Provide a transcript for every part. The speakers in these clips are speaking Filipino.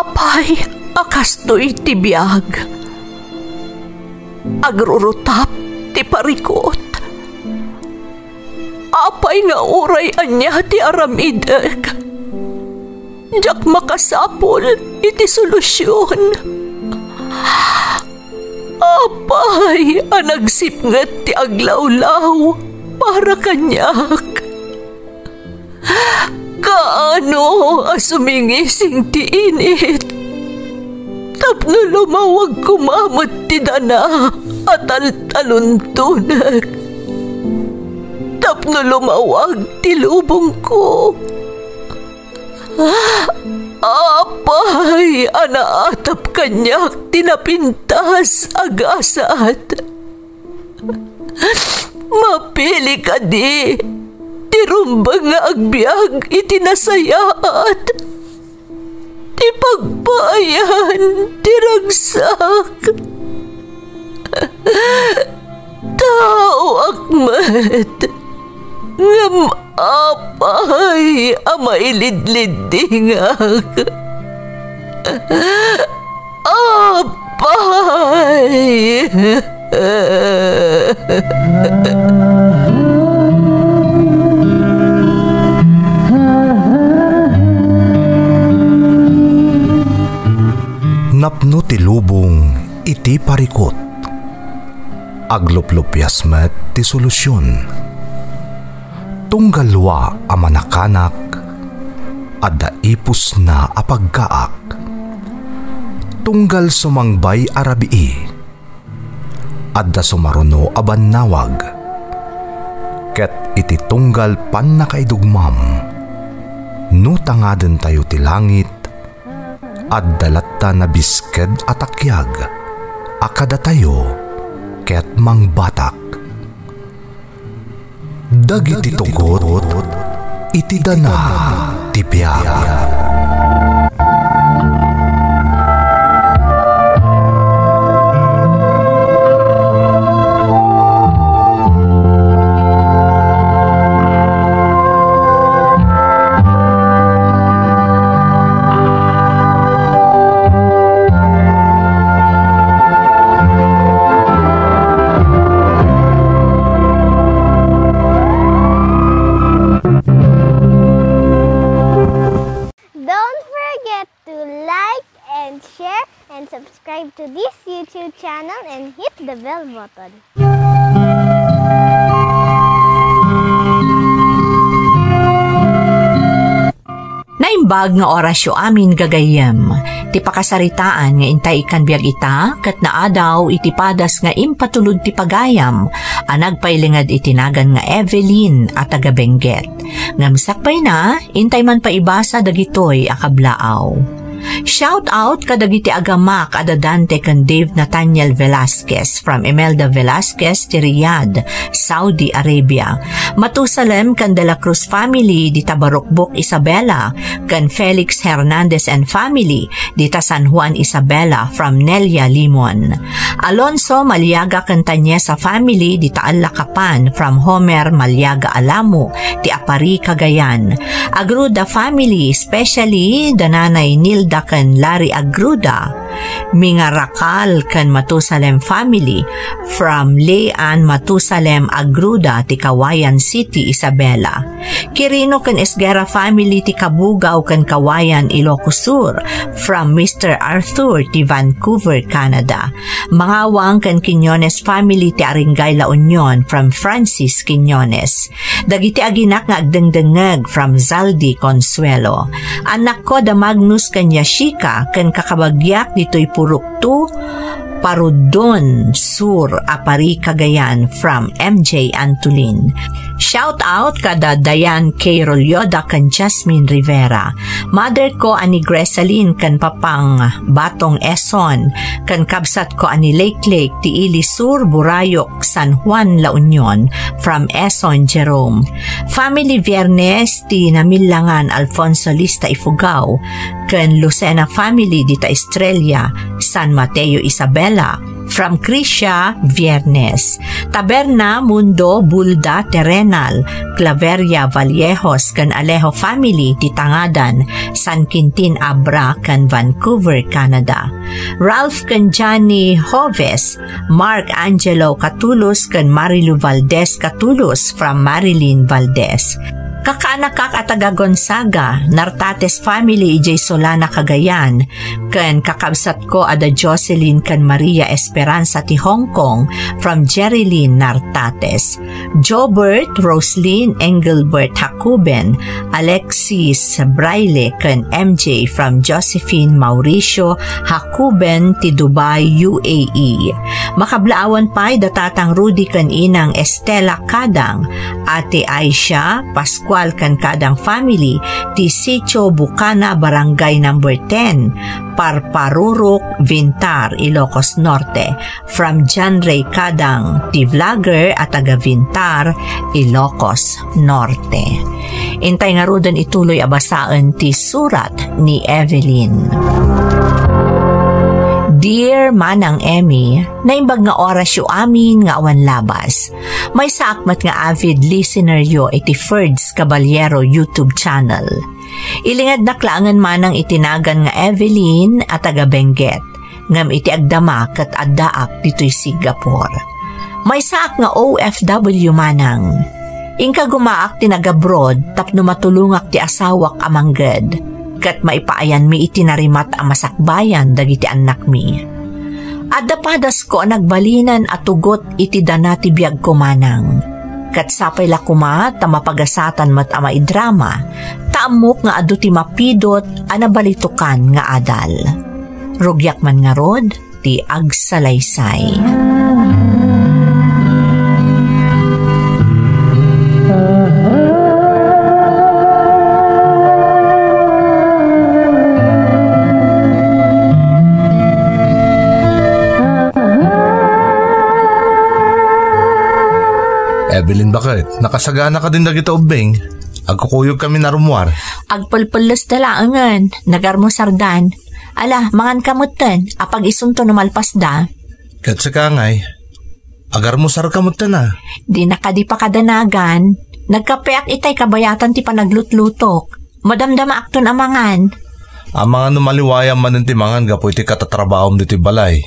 Apay, akastoy ti biyag. Agrurutap ti parikot. Apay nga uray anya ti aramidek. Jak makasapol iti solusyon. Apay, anagsipngat ti aglawlaw para kanyak. Kaano asumingising ti init. Tapno lumawag kumamot ti dana at taluntunak. Tapno lumawag ti lubong ko. Apay, anaatap kanyak tinapintas agasat. Mapili ka di, tirumbang nga agbyag itinasayaat. Ti pagpayan, tiragsak. Tao akmat, ngam apay, amailidlidingak. Apay. Napno ti lubong iti parikot. Agluplupyas met ti solusyon. Tunggalwa a manakanak adda ipus na apagkaak. Tunggal sumangbay arabii adda sumaruno a bannawag. Ket iti tunggal pan nakaidugmam no tangaden tayo ti langit adda latta na bisked atakyag akada tayo ket mangbatak. Dagiti tugot iti dana ti biag. Subscribe to this YouTube channel and hit the bell button. Naimbag nga orasyo amin gagayem. Ti pakasaritaan nga intay ikan biag ita, kat naadaw iti padas nga impatulod ti pagayam, anagpailingad itinagan nga Evelyn at tagabengget. Ngamsakpay na, intay man paibasa dagitoy akablaaw. Shout out kadagiti agamak ada Dante kan Dave Nathaniel Velasquez from Imelda Velasquez ti Riyadh, Saudi Arabia. Matusalem kan De La Cruz family di Tabarukbok Isabela, kan Felix Hernandez and family di San Juan Isabela from Nelia Limon. Alonso Maliaga kan Tanyesa family di Taalacapan from Homer Maliaga Alamo ti Apari Cagayan. Agruda family especially dananay Nilda kan Larry Agruda, Mingarakal kan Matusalem family from Leanne Matusalem Agruda ti Kawayan City, Isabela. Kirino kan Esguera family ti Kabugaw kan Kawayan, Ilocos Sur from Mr. Arthur ti Vancouver, Canada. Mangawang kan Quiñones family ti Aringay La Union from Francis Quiñones. Dagiti aginak nga agdengdengeg from Zaldi Consuelo. Anak ko da Magnus kan Yashika kan kakabagyak dito'y Puruktu Parudon Sur, Apari, Cagayan from MJ Antolin. Shout out kada Dayan K. Rolyoda kan Jasmine Rivera. Mother ko ani Gresalin kan Papang Batong Eson, kan kabsat ko ani Lake Lake ti Ili Sur, Burayok, San Juan, La Union from Eson Jerome. Family Viernes ti Namilangan Alfonso Lista Ifugao, kan Lucena family dita Estrella, San Mateo Isabela from Krisha Viernes. Taberna Mundo Bulda Terrenal, Claveria Vallejos kan Alejo family ti Tangadan, San Quintin Abra kan Vancouver, Canada. Ralph kan Johnny Hoves, Mark Angelo Catulos kan Marilu Valdez Catulos from Marilyn Valdez. Kakaanakak at taga Gonzaga, Nartates family ijay Solana Cagayan, kan kakabsat ko ada Jocelyn kan Maria Esperanza ti Hong Kong from Jerilyn Nartates. Jobert Roslyn Engelbert Hakuben, Alexis Braille kan MJ from Josephine Mauricio Hakuben ti Dubai, UAE. Makablaawan pa'y datatang Rudy kan inang Estela Kadang, Ate Aisha Pascual kan Kadang family ti Sitio Bucana Barangay number 10, Parparurok, Vintar, Ilocos Norte, from John Ray Kadang ti vlogger at taga Vintar, Ilocos Norte. Intay nga rudan ituloy abasaan ti surat ni Evelyn. Dear Manang Emmy, naimbag nga oras yo amin nga awan labas. May saakmat nga avid listener yo iti Ferds Caballero YouTube channel. Ilingad na klaangan manang itinagan nga Evelyn at taga Benguet, ngam iti agdamak at addaak dito'y Singapore. May saak nga OFW manang. Ingka gumaak tinagabroad tapno matulungak ti asawak amangged. Kat maipaayan mi itinarimat ang masakbayan dagiti anak mi. Adda padas ko nagbalinan at tugot iti danati biyag kumanang. Kat sapay lakuma tamapagasatan mat ama idrama, taamok nga adu ti mapidot anabalitukan nga adal. Rugyak man nga rod ti agsalaysay. Evelyn, bakit? Nakasagana ka din dagito ubeng. Agkukuyog kami na rumwar. Agpulpulos dalaangan, nagarmo sardan. Ala, mangan kamutan, apag isunto na malpas da. Kat sa kangay, agarmo sar kamutan na. Di nakadi pa kadanagan, nagkapeak itay kabayatan ti panaglutlutok. Madamdama akton amangan. Ang mga numaliwayang manan ti mangan gapo iti katatrabahom dito balay.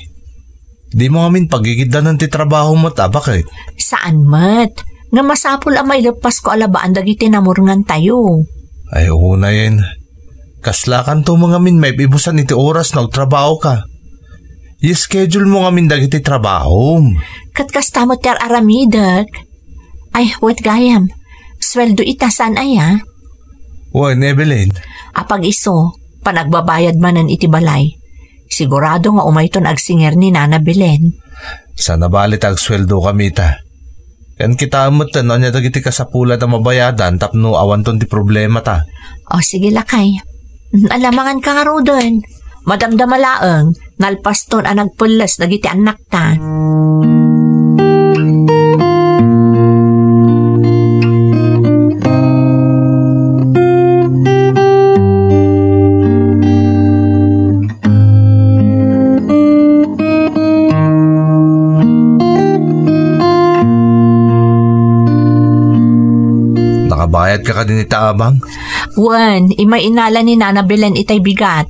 Di mo amin pagigiddan ng ti trabaho mo ta, bakit? Saan mat? Nga masapul ang may lepas ko alabaan dagiti namurngan tayo. Ay, una yan. Kaslakan to mga min may ibusan iti oras na trabaho ka. I-schedule mo nga min dagiti trabaho. Katkastamat ter aramidak. Ay, what gayam? Sweldo itasan ay ha? Wan, Evelyn. Apag iso, panagbabayad manan iti balay. Sigurado nga umayton agsinger ni Nana Belen. Sana balit ag sweldo kami ta. Kan kita amot na niya dagiti kasapulat na mabayadan tapno awanton ti problema ta. O sige lakay. Alamangan ka nga rodon. Madamdamalaang nalpaston ang nagpulas dagiti anak ta. Bayad ka din ita abang? Wan, imay inala ni Nana Belen itay bigat.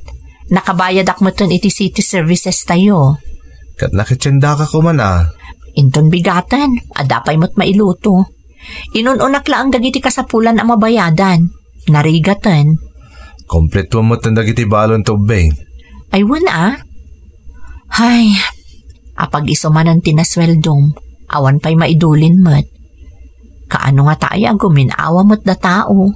Nakabayad akmaton iti city services tayo. Kat nakitsenda ka kuman Inton bigatan, adapay mo't mailuto. Inununak lang dagiti kasapulan ang mabayadan. Narigatan. Kompleto mo tan dagiti balon tubeng. Ay wan Hay, apag isumanan tinasweldom, awan pa'y maidulin mo't. Kaano nga tayo guminawa mo't da tao?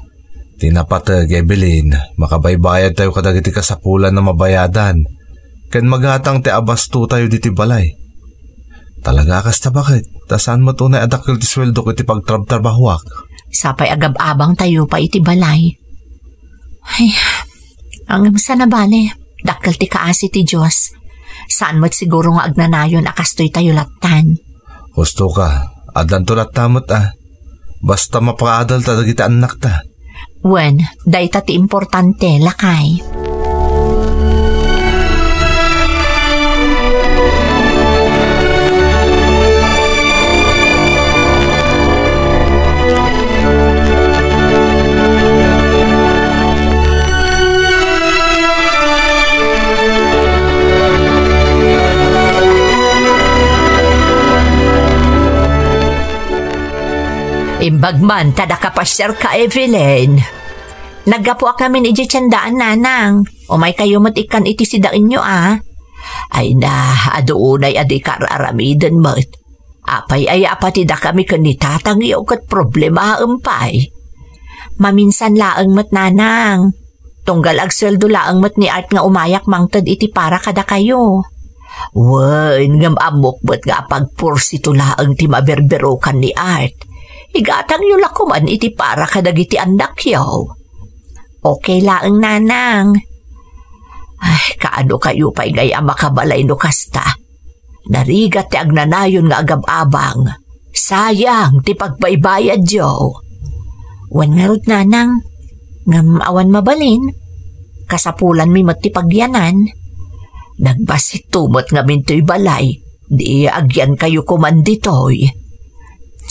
Tinapatag, Evelyn. Makabaybayad tayo kadagiti kasapulan na mabayadan. Ken maghatang ti abasto tayo diti balay. Talaga kasta bakit? Tasaan mo tunay adakil ti sweldo ko iti pagtrabtrabahuak? Sapay agab-abang tayo pa iti balay. Ay, ang sana bale, dakil ti kaasi ti Diyos. Saan mo't siguro nga agnanayon akastoy tayo latan? Gusto ka, adlan to latamot Basta mapakaadal ta dagiti anak ta. Wen, dayta ti importante, lakay. Bagman, tada kapasir ka, Evelyn. Naggapo kami ni Jechandaan, nanang. O may kayo matikan iti sidain nyo, Ay na, adoonay adi kararamidan mo't. Apay ay apatida kami kanitatang iyo kat problema umpay. Maminsan laang mat, nanang. Tunggal agsweldo laang mat ni Art nga umayak mangtad iti para kada kayo. Wen, ngam amok ba't nga pagpursito laang ti maberberokan ni Art. Igatang yung lakuman iti para kadagiti anak yaw. Okay laang, nanang. Ay, kaano kayo pa'y gaya makabalay no kasta. Narigat ti agnanayon nga agab-abang. Sayang ti pagbaybayad yaw. Wan nga rod, nanang. Ngam awan mabalin. Kasapulan mi mat ti pagyanan. Nagbasit tumot nga minto'y balay. Di agyan kayo kumanditoy.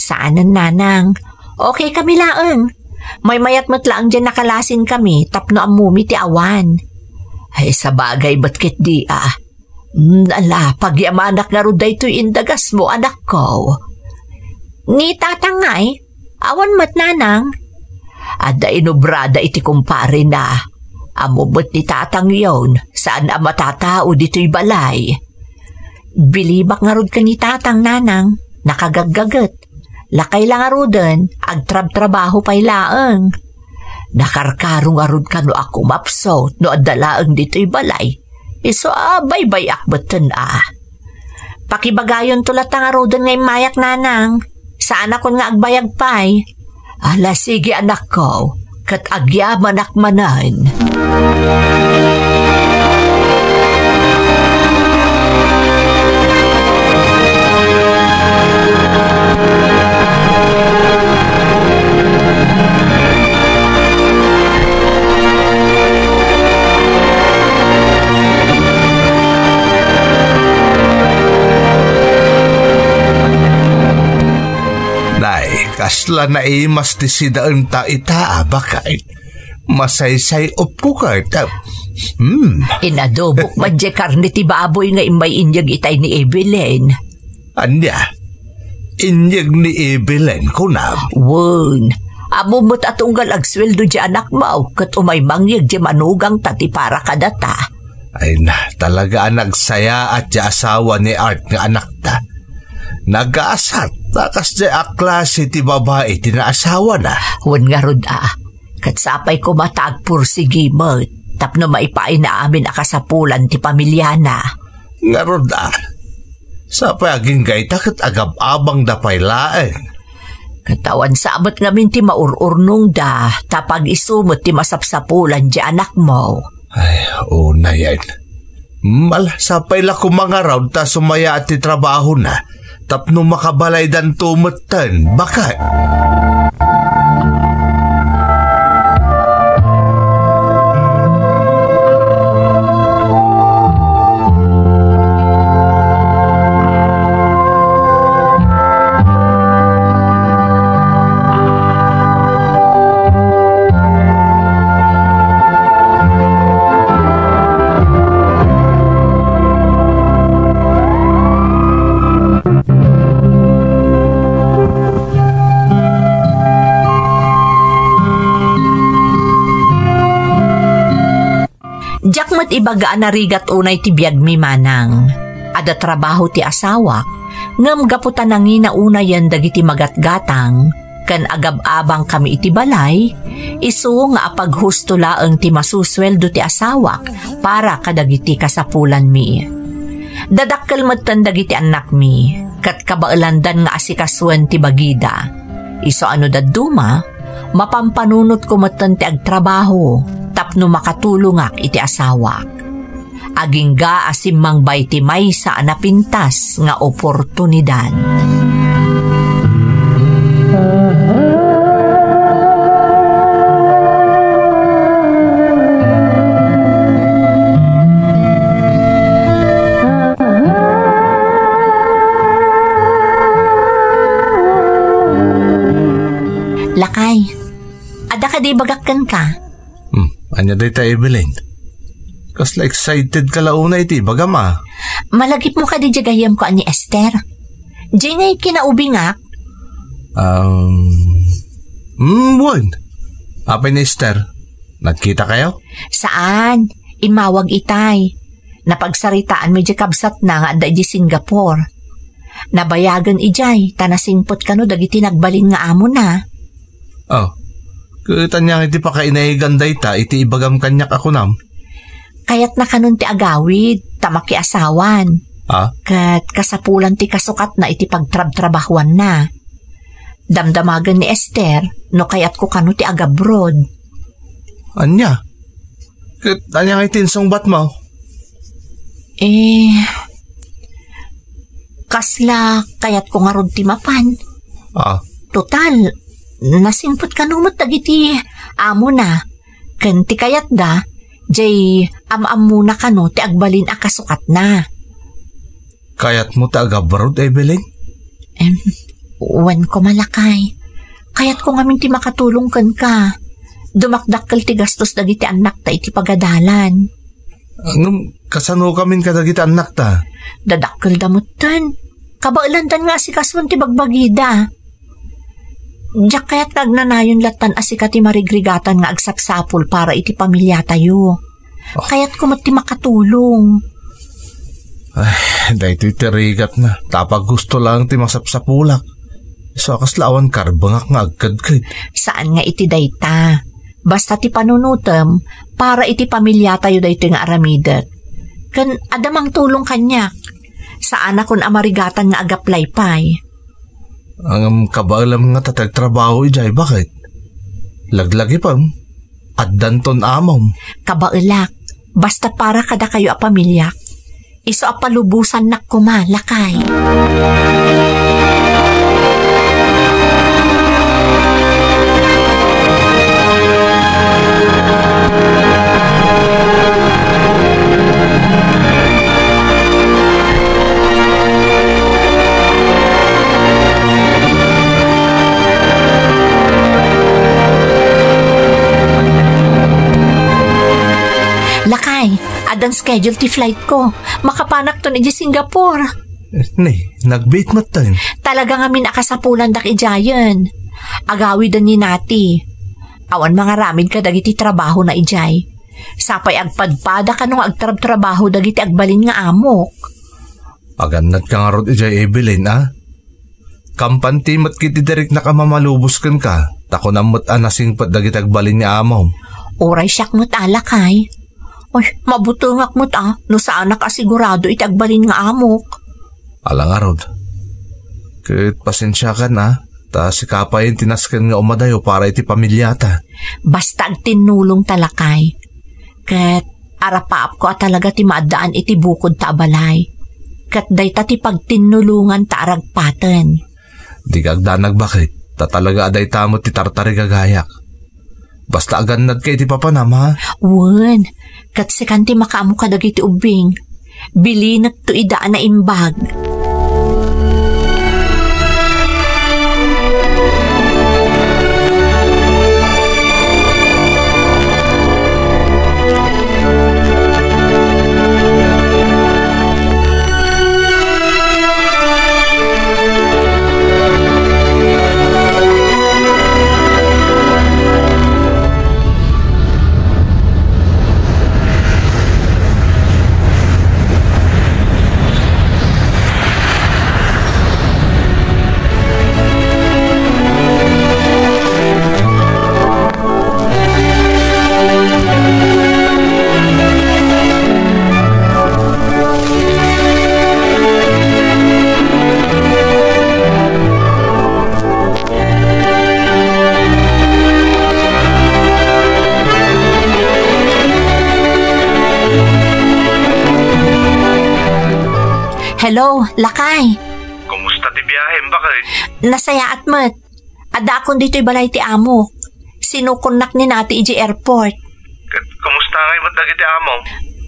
Saanan, nanang? Okay kami laang. May mayat matlaang dyan nakalasin kami, tapno ang mumi ti awan. Ay sa bagay ba't kit di Ala, pagyamanak nga ruday to'y indagas mo, anak ko. Ni tatangay, awan mat, nanang. Ada inubrada iti kumpare na. Amubot ni tatang yon, saan ang matatao dito'y balay. Bilibak nga rod ka ni tatang, nanang, nakagaggagat. Lakay lang arudan, agtrab-trabaho pa'y laang. Nakarkarong arud ka no ako mapsot no adalaang dito'y balay. Iso bay-bay akbatan Pakibagayon tulat ang arudan ngay mayak, nanang. Saan ako nga agbayag pa'y? Ala, sige anak ko, kat agyaman akmanan. Kasla na mas ti sidaan ta ita, bakit? Masaysay upo ka. Inadobok madya karne ti baboy nga imay inyag itay ni Evelyn. Anya? Inyag ni Evelyn ko na? Wun, amumot atunggal agsweldo di anak mo, kat umay mangyag di manugang tati para kadata. Ay na, talaga nagsaya at di asawa ni Art nga anak ta. Nag-aasat, takas di aklase ti babae ti naasawa na. Huwag nga rod katsapay ko matagpursigi mo, tapno maipain na amin akasapulan ti pamilya na. Nga rod sapay aging gaita kat agab-abang dapay laeng. Katawan sabat ngamin ti maururnong da, tapag isumot ti masapsapulan di anak mo. Ay, una yan. Sapay la ko mga raw ta sumaya at ti trabaho na. Tapno makabalay dan tumatan, bakit? Jakmat ibagaan na rigat unay ti biyag mi manang. Ada trabaho ti asawa, ngam gaputan nangi na unayan dagiti magatgatang, kan agab-abang kami iti balay, isu nga apaghusto laeng ti masusweldo ti asawak para kadagiti kasapulan mi. Dadakkel metten dagiti anak mi, kat kabailandan nga asikaswen ti bagida. Isu ano dadduma, mapampanunot ko metten ti agtrabaho, tapno makatulungak iti asawak. Aging asimang bay ti maysa na pintas nga oportunidad. Lakay, ada ka di bagakkan ka? Anya day ta, Evelyn? Kasla excited ka launa iti, bagama. Malagip mo ka di jagayam ko ani Esther. Di ngay kinaubingak? Buwan. Apay ni Esther, nagkita kayo? Saan? Imawag itay. Napagsaritaan medyo kabsat na nga da di Singapore. Nabayagan ijay, tanasingpot kano dagiti nagbalin nga amo na. Oh, kitanya iti pa kainaiganday ta, iti ibagam kanyak ako nam. Kayat na kanon ti agawid, tamaki asawan. Kat kasapulan ti kasukat na iti pagtrab-trabahuan na. Damdamagan ni Esther, no kayat ko kano ti agabroad. Anya? Kitanya nga itinsong bat mo? Kasla kayat ko nga rod ti mapan. Total, nasimpot kanumot dagiti amo na. Kanti kayat da, jay am-am muna kano ti agbalin akasukat na. Kayat mo ta agabrod, Evelyn? Wan ko malakay. Kayat ko ngamin ti makatulong kan ka. Dumakdakkel ti gastos dagiti anak ta iti pagadalan. Anong kasano kamin ka dagiti anak ta? Dadakkel damutan. Kabailantan nga asikaswan ti bagbagida. Diyak kaya't nagnanayon latan asika ti marigrigatan nga agsapsapol para iti pamilya tayo. Kaya't kumat ti makatulong. Ay, dahil ito'y tirigat na. Tapag gusto lang ti masapsapulak. So, akaslawan karbangak nga agkadkad. Saan nga iti dayta? Basta ti panunutem para iti pamilya tayo dayto nga aramidet. Kan adamang tulong kanyak. Saan akon amarigatan nga agaplay pay. Ang kabaalam nga tatagtrabaho ijay, bakit? Laglagi pa. At danton amom. Kabailak. Basta para kada kayo a pamilya. Iso a palubusan na kumalakay. Lakay, adang schedule ti flight ko. Makapanak to ni Singapore. Nagbait mat tayo. Talaga nga minakasapulan dak ijayan. Agawidan ni nati. Awan mga ramid ka dagiti trabaho na ijay. Sapay agpadpada ka nung agtrab-trabaho dagiti agbalin nga amok. Agannat ka nga rod ijay, Evelyn, Kampanti mat kiti direk na kamamalubos ka. Tako na mat anasing pat dagiti agbalin ni amaw. Oray siyak mo't alakay. Oy, mabutungak mo't no saan nakasigurado iti agbalin nga amok. Ala nga rod. Kahit pasensya ka na, ta si kapayin tinaskan nga umadayo para iti pamilyata. Basta agtinulong talakay. Kat arapaap ko talaga ti maadaan iti bukod ta abalay. Kat dayta ti pagtinulungan ta aragpaten. Di kagdanag bakit, ta talaga aday tamot ti tartari gagayak. Basta agannad kay ti papanam, ha? Wen, kat sekanti makaamo ka dagiti ubing. Bilinag to idaan na imbag. Hello, Lakay. Kumusta ti biyahe, bakit? Nasaya at mat. Ada akong dito'y balay ti amo. Sinukunak ni nati iji airport. Kumusta nga iba't dagiti amo?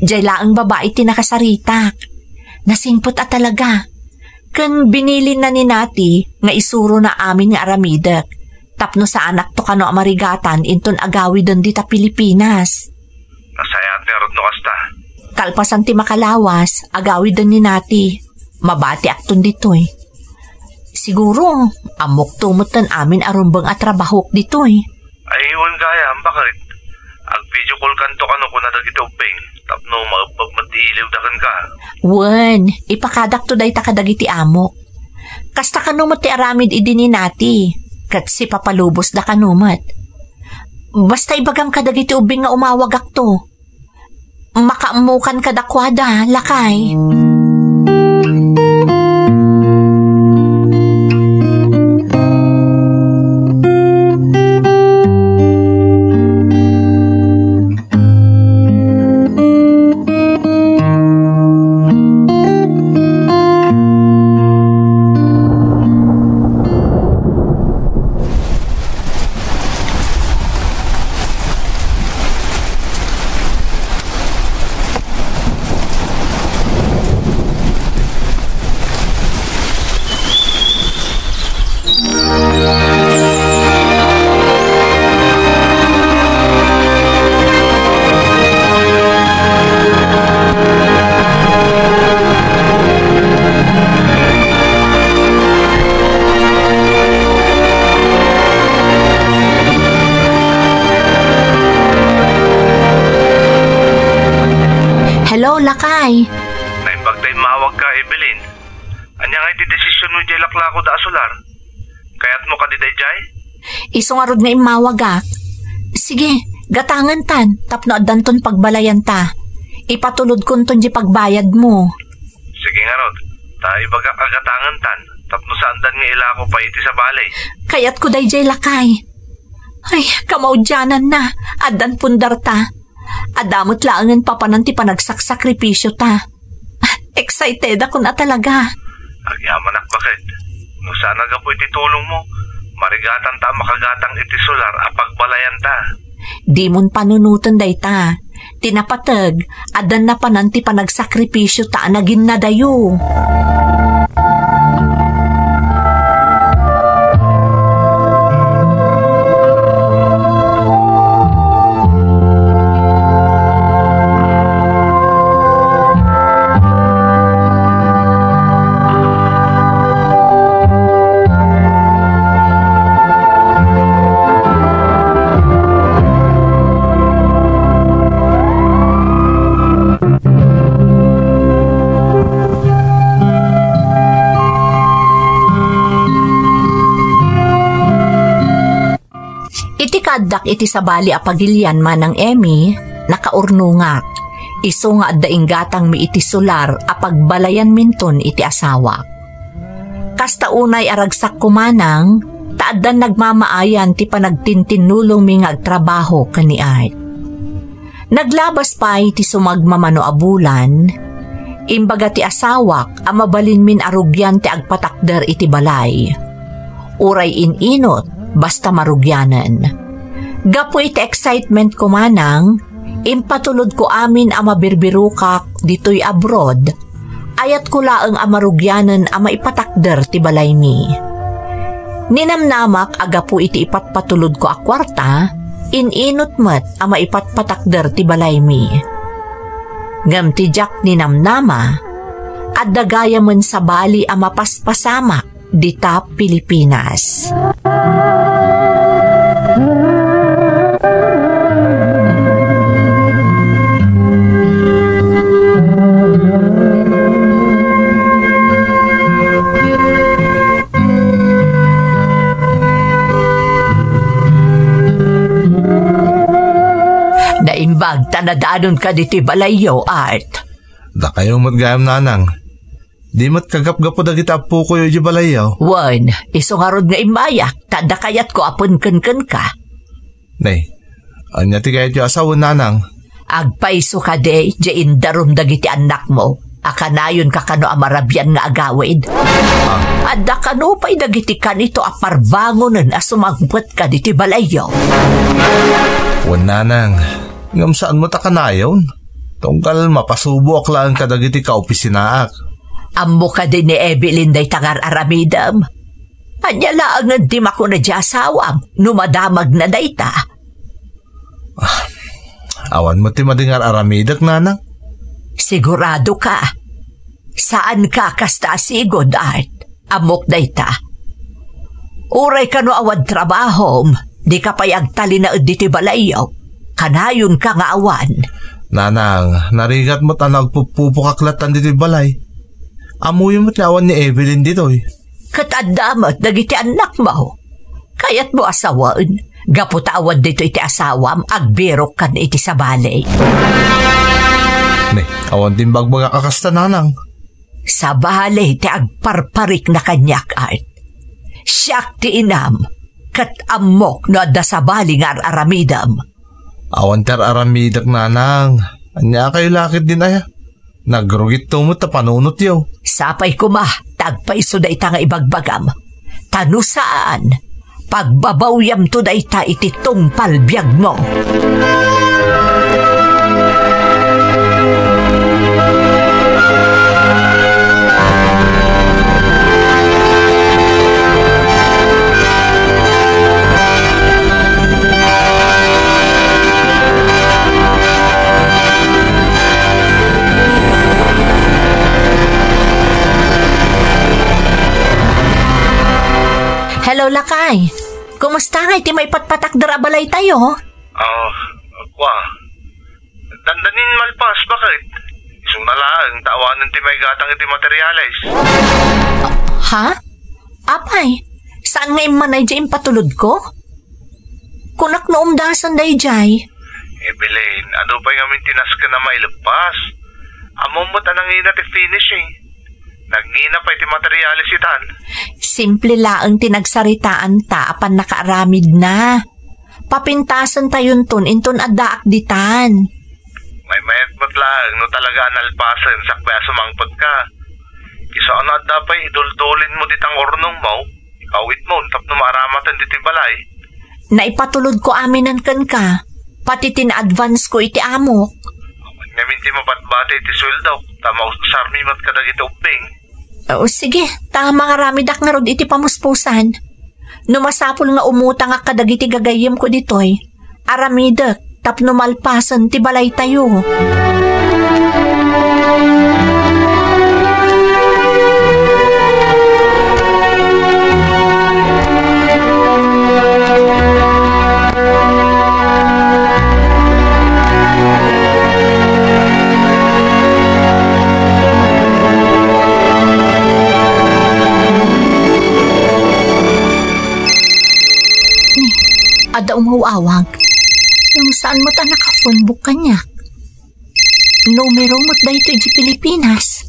Diyay laang babae ti nakasaritak. Nasingpot at talaga. Kan binilin na ni nati nga isuro na amin nga aramidak. Tapno sa anak to kano amarigatan inton agawi doon dita Pilipinas. Nasaya at nerod no kasta. Kalpasan ti makalawas, agawi doon ni nati. Mabati akton dito'y. Siguro, amok tumutan amin arumbang at trabahok dito eh. Ay, iwan kaya, bakit? Ag-video call kanto ka no kung nadagiti uping. Tapno, magpagmatiliw dakan ka. Wan, ipakadak to day takadagiti amok. Kasta kanumat ti aramid idini nati. Kat si papalubos da kanumat. Basta ibagam kadagiti ubing nga umawagak to. Makaamukan kadakwada, lakay. Hello, lakay. Naimbag tayo mawag ka, Evelyn. Anya nga iti desisyon mo jay laklako da solar. Kaya't mo ka di jay? Isungarod nga imawagak. Sige, gatangan tan, tapno adanton pagbalayan ta. Ipatulod kun ton di pagbayad mo. Sige nga rod, tayo baga kagatangan tan, tapno saan dan nga ilako pa iti sa balay. Kayat ko jay lakay. Ay, kamaudyanan na, adan pundar ta. Adamot laangan papananti panagsakripisyo ta. Excited ako na talaga. Agyaman ak bakit? No sana ga po iti tulong mo. Marigatan ta makagatang iti solar apagbalayan ta. Di mon panunutan day ta. Tinapatag, adan na pananti panagsakripisyo ta anagin na dayo. Kadak iti sabali apagilyan manang Emmy, nakaurnungak. Iso nga daing gatang mi iti solar apagbalayan minton iti asawa. Kasta unay aragsak kumanang, taadan nagmamaayan ti panagtintinulong mi nga agtrabaho kaniay. Naglabas pa iti sumagmamano abulan, imbaga ti asawak amabalin min arugyan ti agpatakder iti balay. Uray ininot, basta marugyanan. Gapo iti excitement ko manang, impatulod ko amin ama birbirukak dito'y abroad, ayat ko laang amarugyanan ama ipatakder ti balay mi. Ninamnamak agapo iti ipatpatulod ko akwarta, ininot met ama ipatpatakder ti balay mi. Ngam ti jak ninamnama, at dagaya man sa bali ama paspasamak dita Pilipinas. Naimbag tanadanon ka diti balayo, Art. Da kayo matgayam nanang. Di mat kagap-gapo dagiti apo ko yung balayaw. Wan, isungarod nga imbayak, tada kayat ko apon ken ka. Nay, anya ti kayat yung asawa nanang. Agpaiso ka de, jain darum dagiti anak mo. Akanayon ka kano amarabyan nga agawid. Adda kano pa'y dagiti kanito aparbangonan asumagput ka diti balayaw. Wan nanang, ngam saan mo ta kanayon? Tungkal mapasubo aklaan ka dagiti kaopisinaak. Ammo ka din ni Evelyn day tagar aramidam. Anya laangan di mako na di asawam, numadamag na day ta. Awan mo ti madingar aramidak, nanang? Sigurado ka. Saan ka kasta sigod, Art? Amok day ta. Uray ka no awad trabahom, di ka payagtali na di ti balayaw. Kanayon ka nga awan. Nanang, narigat mo't ang nagpupukaklatan dito balay. Amuyo mo't awan ni Evelyn dito. Katadamat dagiti anak mo. Kayat mo asawaan. Gaputawad dito iti asawam, agbirok kan iti sa balay. Ne, awan din bagbaga kakasta nanang. Sa balay ti agparparik na kanyak art. Siyak ti inam, kat amok no adda sa bali nga aramidam. Awan ter aramidak nanang. Anya kayo lakit din aya. Nagrugit tumot ta panunot yaw. Sapay kuma, tagpaiso da ita nga ibagbagam. Tanu saan? Pagbabawyam to da ita iti tungpal biyag mo. Hello, Lakay. Kumusta nga? Iti may patpatak darabalay tayo? Kwa. Dandanin malpas, bakit? Sunalaan, tawanan ti may gatang iti materialis. Ha? Apay, saan nga imanay dyan patulod ko? Kunak na umdasan day jay. Evelyn, ano pa yung amin tinas ka na mailapas? Among mo tanang ina ti finishing. Nagngina pa iti materialis itan. Simple laang tinagsaritaan ta apan nakaaramid na. Papintasan tayon ton inton addaak ditan. May mayat matlang no talaga analpasan sakbaya sumangpag ka. Isa na adda pa iduldulin mo ditang ornong mo. Ikawit mo tapno maaramatan diti balay. Naipatulod ko aminan kan ka. Pati tina-advance ko iti amok. Ngamin ti mapatbate iti sweldo. Tama usarmi mat kadag iti uping. O sige, tama nga ramidak nga rod iti pamuspusan. Numasapol nga umuta nga kadag iti gagayem ko ditoy. Aramidak, tapno malpasan ti balay tayo. Ada umawawag. Yung saan mo ta naka-phone book kanya? Numero mo't da ito iti Pilipinas.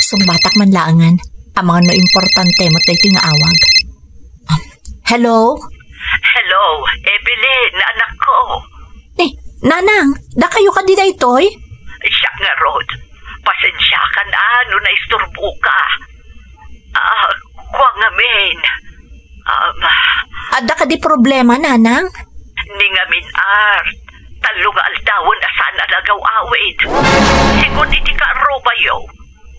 Sumbatak man laangan. Ang mga no-importante mo't da ito nga awag. Hello? Hello, Evelyn, anak ko. Nanang, da kayo ka di da ito'y? Siya nga, Rod. Pasensya ka na, no naisturbo ka. Kwa nga men. Ada ka di problema, nanang? Ni nga min art. Talo nga aldawon asan alagaw awid. Sigun iti ka robayo.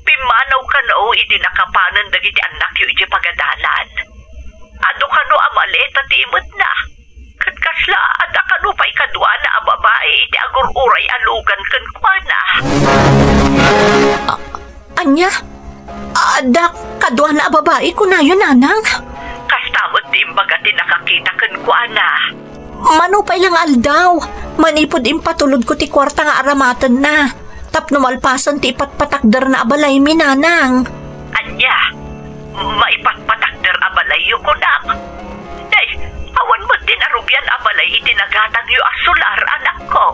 Pimanaw ka no iti nakapanan dagiti anak yu iti pagadalan. Ado ka no amaleta ti imod na. Katkasla ada ka no pa ikadwa na ababae iti agururay alugan kan kwa na. Anya? Ada kadwa na ababae ko na yun, nanang? Kastamot ti imbaga ti nakakita kan kwa na. Manupay lang aldaw. Manipod impatulod ko ti kwarta nga aramatan na. Tapno malpasan ti ipatpatakdar na abalay mi, nanang. Anya, maipatpatakdar abalay yu ko lang. Day, awan mo din arugyan abalay itinagatang yu asular, anak ko.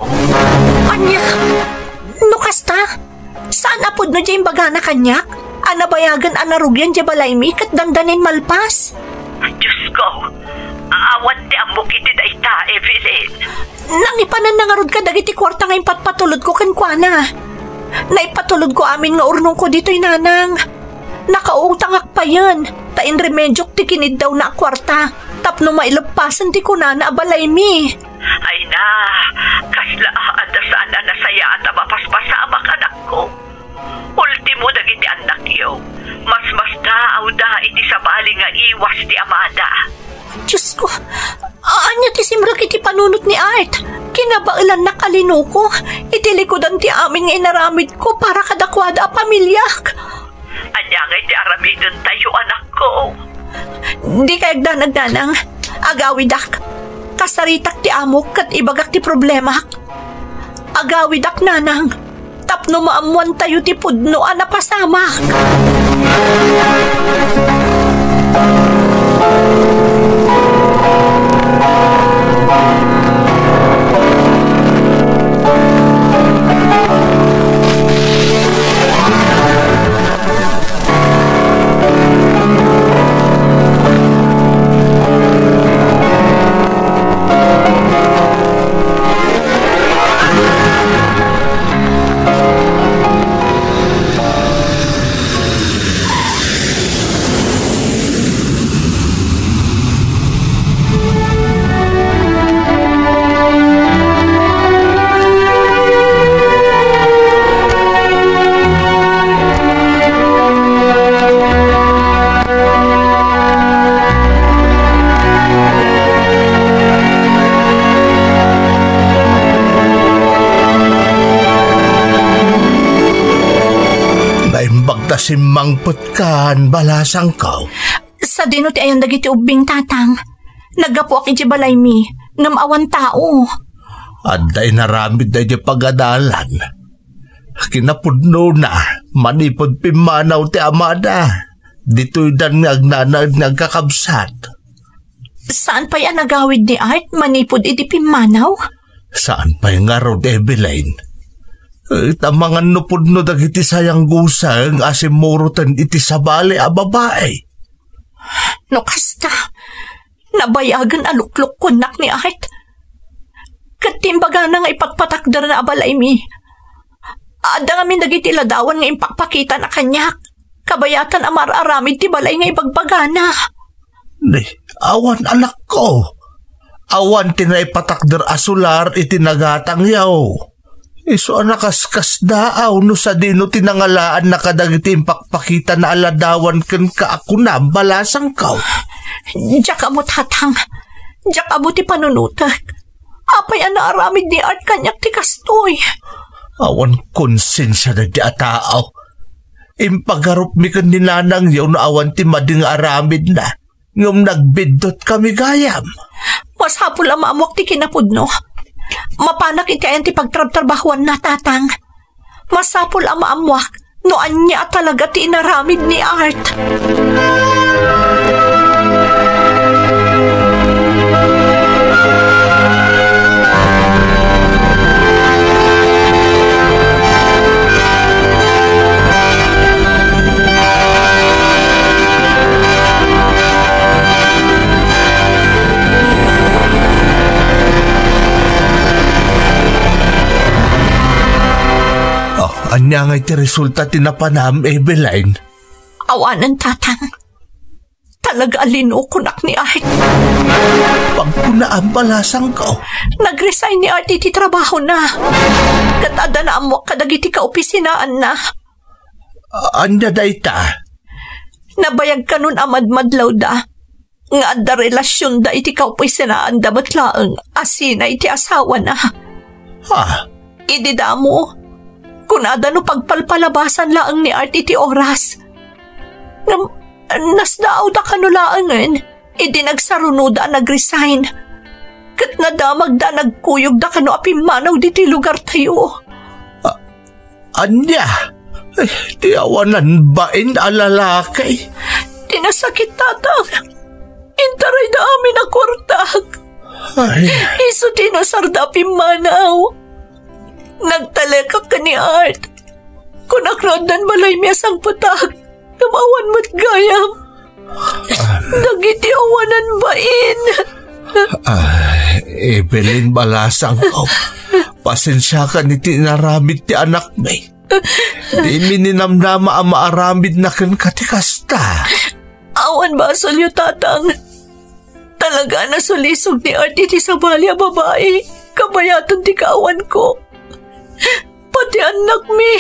Anya, nukasta? Saan apod no dyan baga na kanyak? Anabayagan anarugyan dyan balay mi kat dandanin malpas? Diyos ko, awan ti amok iti da ita, Evelyn. Nangipanan na nga rod ka dagiti kwarta nga impatpatulod ko kankwana. Naipatulod ko amin nga urnong ko dito'y nanang. Nakautangak pa yan. Tain remedyok ti kinid daw na kwarta. Tapno mailapasan ti kunana abalay mi. Ay na, kasla ada saan na nasaya at mapaspasamak anak ko. Ultimo dagiti anak yo. Mas daaw da iti sabali nga iwas ti amada. Diyos ko, anya ti simrak iti panunot ni Art. Kinabailan na kalino ko. Iti likodan ti amin nga inaramid ko para kadakwada a pamilyak. Anya nga iti aramidon tayo anak ko. Di kayag danag-danang. Agawidak. Kasaritak ti amok kat ibagak ti problema. Agawidak nanang. Tapno maamuan tayo ti pudno a napasamak. Simmangpot kan balasang kaw. Sa dino ti ayan dagiti ubing tatang. Nagapuak iti balay mi. Ngamawan tao. Aday naramid na iti pagadalan. Kinapudno na. Manipod pimanaw ti amada. Dito'y dan ngagnanag nagkakabsat. Saan pa yan nagawid ni Art? Manipod iti pimanaw? Saan pa yung araw di Ebeline? Tamangan no pudno dagiti sayang gusang asimurutan iti sabali a babae. No kasta, nabayagan aluklok kunak ni Art. Katimbaga na nga ipagpatakdar na abalay mi. Ada nga min dagiti ladawan nga impakpakita na kanyak. Kabayatan amar-aramid ti balay nga ibagbagana. Awan anak ko. Awan tinay patakdar asular iti nagatang yaw. Iso anakaskas daaw no sa dino tinangalaan na kadagiti impakpakita na aladawan ken kaako na balasang kaw. Diyak amo tatang. Diyak amo ti panunutak. Apay ana aramid ni Art kanyak ti kastoy. Awan konsensya na di ataaw. Impagarup mi ken ni nanang yaw na awan ti mading aramid na. Ngum nagbidot kami gayam. Mas hapul ang maamok ti kinapudno. Mapanak iti ayan ti pagtrabtrabahuan na tatang. Masapul ang maamwak no anya talaga ti inaramid ni Art. Anya nga iti resulta tinapanam, Ebeline? Awanan tatang. Talaga alino kunak ni Art. Pagkunaan balasang ko. Nag-resign ni Art iti trabaho na. Katada na amwak kadagiti kaopisinaan na. Anya dayta? Nabayag ka nun amadmadlaw da. Nga adda relasyon da iti kaopisinaan da batlaang asina iti asawa na. Ha? Idida mo. Kunada no pagpalpalabasan laang ni Art iti oras. Nasdaaw da kanulaangan, iti nagsarunoda nag-resign. Kat nadamag da nagkuyog da kano apimanaw diti lugar tayo. Anya? Tiawanan bain alalakay? Tinasakit tatang. Intaray da amin na kwartag. Iso tinasarda apimanaw. Nagtalekak ka ni Art. Kunakrodan balay miya sang putag. Namawan mo't gayam. Nagiti awanan bain. Evelyn balasang ko. Pasensya ka ni tinaramid ti anak may. Di mininamnama ang maaramid na kan katikasta. Awan ba solyo tatang? Talaga na sulisog ni Art iti sabali a babae. Kabayatan ti kaawan ko. Pati anak mi,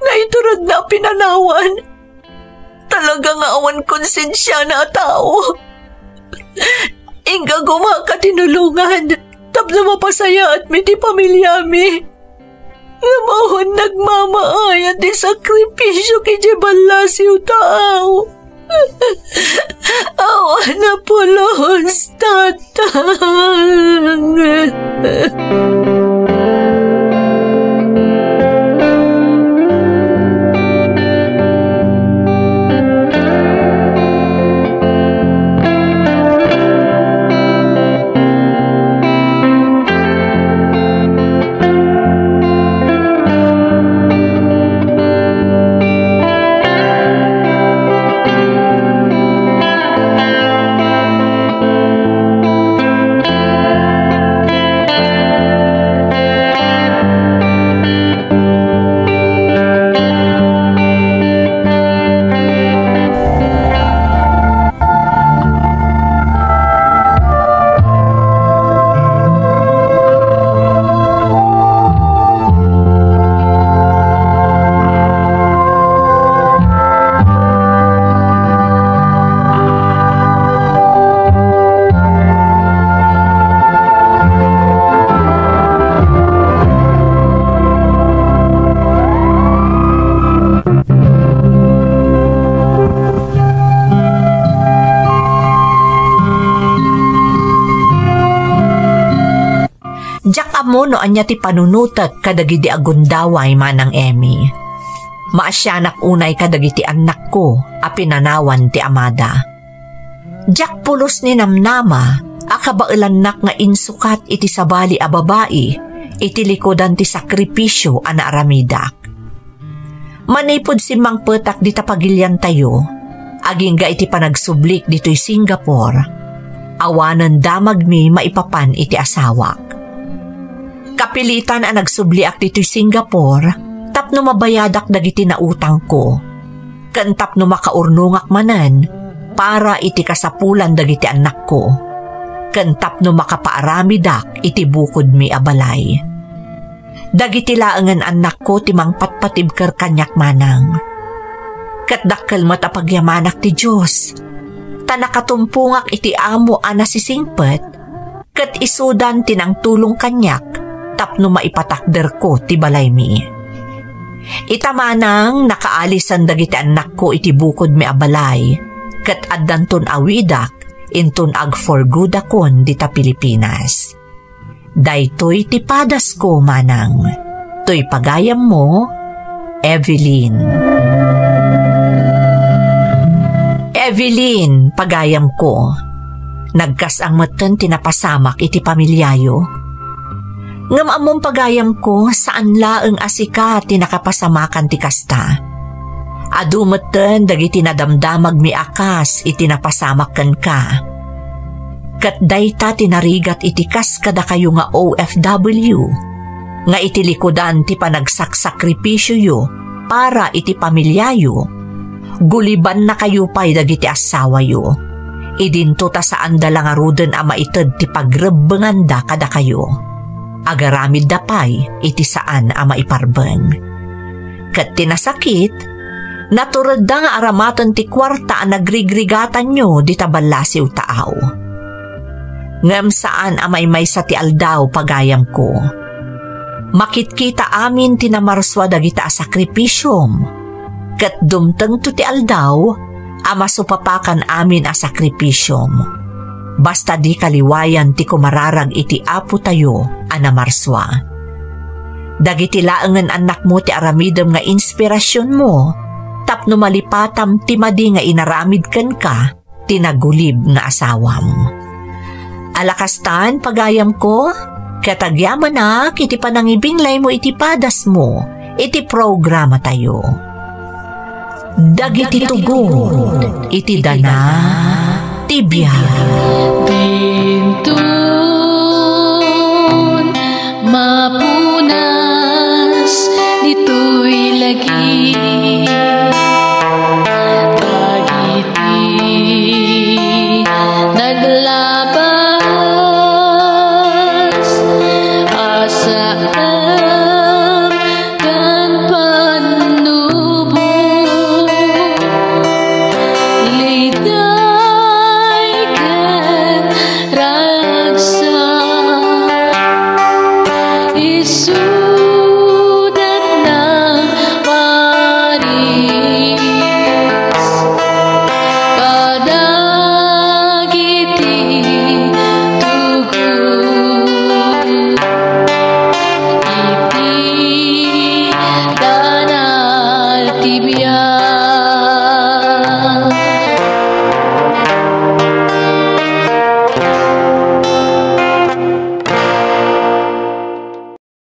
na iturod na pinanawan. Talaga nga awan konsensya na tao. Inga gumaka tinulungan, tapos mapasaya at miti pamilya mi. Namahon nagmamaay at di sakripisyo kay Jebalasiw tao. Awan na pulos, tatang. Diyak amo no anya ti panunutak kadagiti agundaway manang Emmy. Maasyanak unay kadagiti anak ko a pinanawan ti amada. Diyak pulos ni namnama akabailanak nga insukat iti sabali a babae iti likodan ti sakripisyo a naaramidak. Manipod si Mang Petak di tapagilyan tayo, aging ga iti panagsublik dito'y Singapore, awanan damag mi maipapan iti asawak. Kapilitan ang nagsubliak dito'y Singapore, tapno mabayadak dagiti na utang ko. Kan tapno makaurnungak manan, para iti kasapulan dagiti anak ko. Kan tapno makapaaramidak iti bukod mi abalay. Dagiti laangan anak ko timang patpatibker kanyak manang. Katdakkel matapagyamanak ti Diyos. Tanakatumpungak iti amo ana si singpet, kat isudan tinang tulong kanyak, tapno maipatakder ko ti balay mi. Itamanang nakaalisan dagiti anak ko iti bukod mi abalay, kat addanton awidak, intun ag for good akon dita Pilipinas. Daytoy ti padas ko manang, toy pagayam mo, Evelyn. Evelyn, pagayam ko. Nagkas ang matan tinapasamak iti pamilyayo. Ngam among pagayam ko saan laeng asika tinakapasamakan ti kasta. Adu matan dagiti nadamdamag mi akas iti napasamakkan ka. Kat dayta tinarigat iti kas kada kayo nga OFW, nga iti likodan ti panagsaksakripisyo yo para iti pamilyayo, guliban na kayo pa'y dagiti asawa yo. Idinto ta saan dalang aruden ama ited ti pagrebenganda kada kayo. Agaramid dapay iti saan ama iparbeng. Kat tinasakit, naturad da nga aramatan ti kwarta ang nagrigrigatan nyo di tabalasiw taaw. Ngam saan amay may sa ti aldaw pagayam ko. Makitkita amin tinamarswa dagita asakripisyom. Kat dumteng to ti aldaw, ama supapakan amin asakripisyom. Basta di kaliwayan ti kumararag iti apo tayo anamarswa. Dagiti laengen anak mo ti aramidem nga inspirasyon mo, tapno malipatam ti madi nga inaramid ken ka, tinagulib nga asawam. Alakastan pagayam ko, katagyaman na iti panangibinglay mo iti padas mo, iti programa tayo. Dagiti tugod, iti dana, tibya. Bintun, mapunas, dito'y lagi. Dagiti, naglabas, asaan, kan panubo. Liday kan ragsa, isu